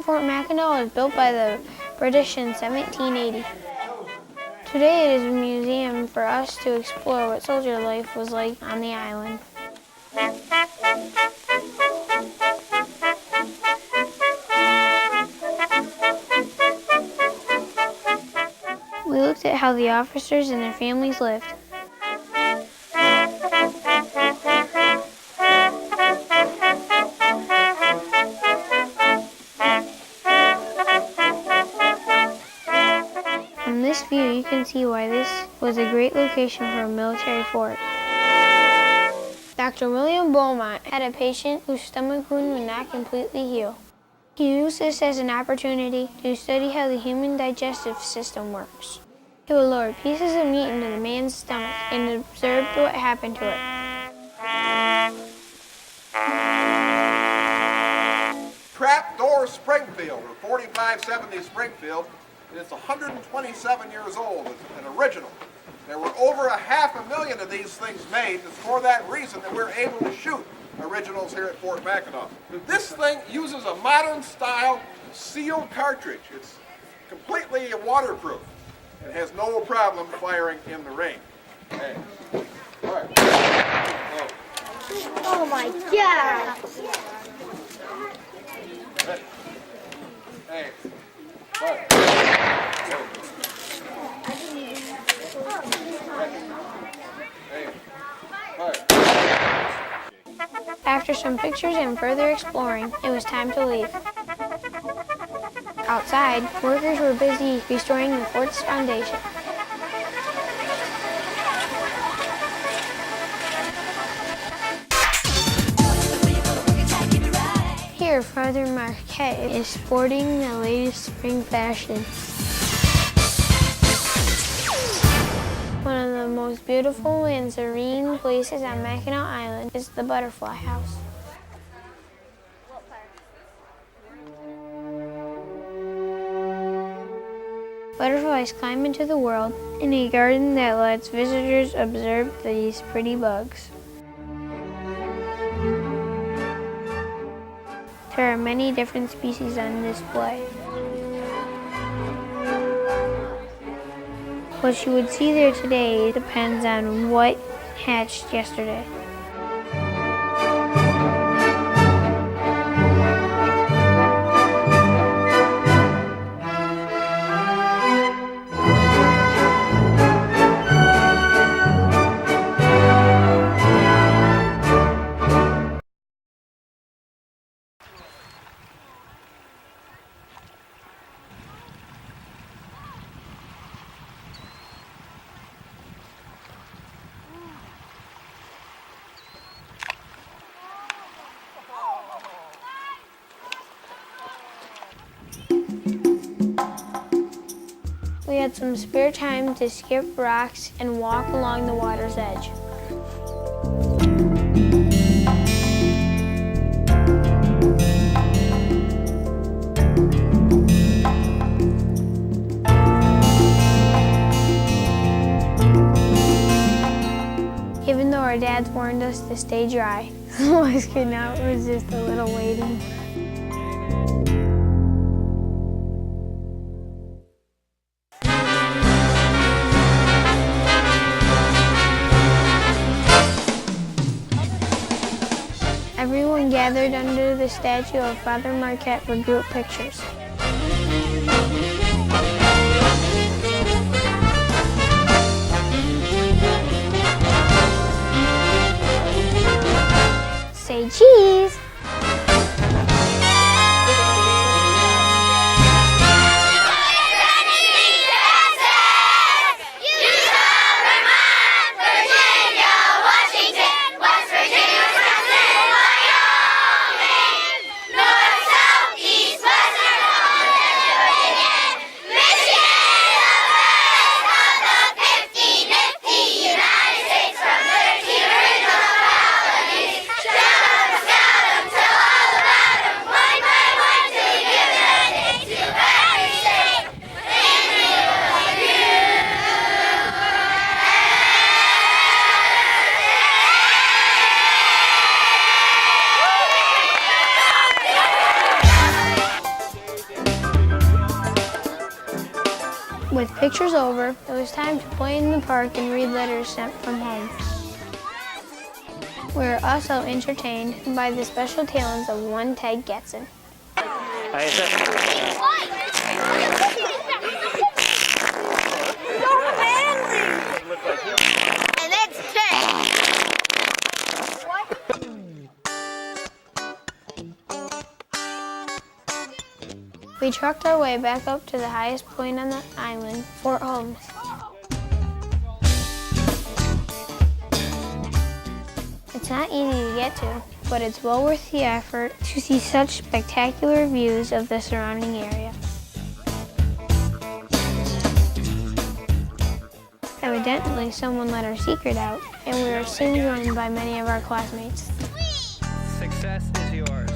Fort Mackinac was built by the British in 1780. Today it is a museum for us to explore what soldier life was like on the island. We looked at how the officers and their families lived. From this view, you can see why this was a great location for a military fort. Dr. William Beaumont had a patient whose stomach wound would not completely heal. He used this as an opportunity to study how the human digestive system works. He would lower pieces of meat into the man's stomach and observed what happened to it. Trapdoor Springfield, or 4570 Springfield. It's 127 years old. It's an original. There were over 500,000 of these things made. It's for that reason that we're able to shoot originals here at Fort Mackinac. This thing uses a modern style sealed cartridge. It's completely waterproof. It has no problem firing in the rain. Okay. All right. Oh my God! Ready. Hey. Fire. After some pictures and further exploring, it was time to leave. Outside, workers were busy restoring the fort's foundation. Here, Father Marquette is sporting the latest spring fashion. One of the most beautiful and serene places on Mackinac Island is the Butterfly House. Butterflies climb into the world in a garden that lets visitors observe these pretty bugs. There are many different species on display. What you would see there today depends on what hatched yesterday. We had some spare time to skip rocks and walk along the water's edge. Even though our dads warned us to stay dry, some of us could not resist a little waiting. Everyone gathered under the statue of Father Marquette for group pictures. Say cheese! With pictures over, it was time to play in the park and read letters sent from home. We were also entertained by the special talents of one Ted Getson. We trucked our way back up to the highest point on the island, Fort Holmes. It's not easy to get to, but it's well worth the effort to see such spectacular views of the surrounding area. Evidently, someone let our secret out, and we were soon joined by many of our classmates. Success is yours.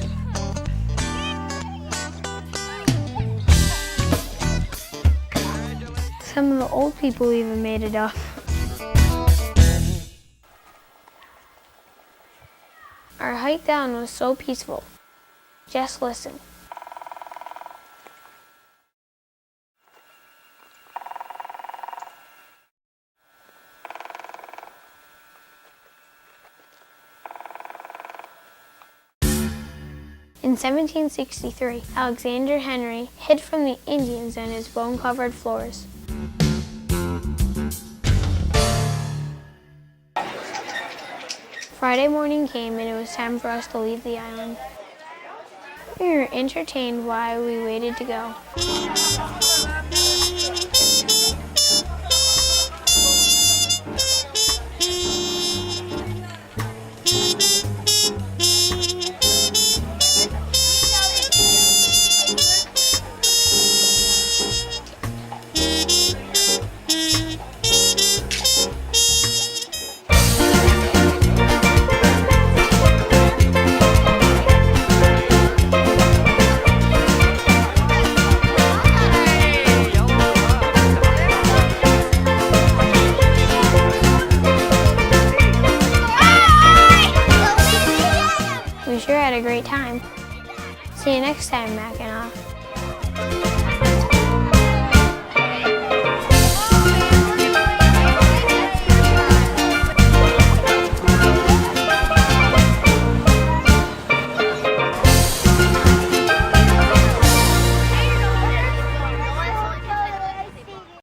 Some of the old people even made it up. Our hike down was so peaceful. Just listen. In 1763, Alexander Henry hid from the Indians on his bone-covered floors. Friday morning came and it was time for us to leave the island. We were entertained while we waited to go. We sure had a great time. See you next time, Mackinac.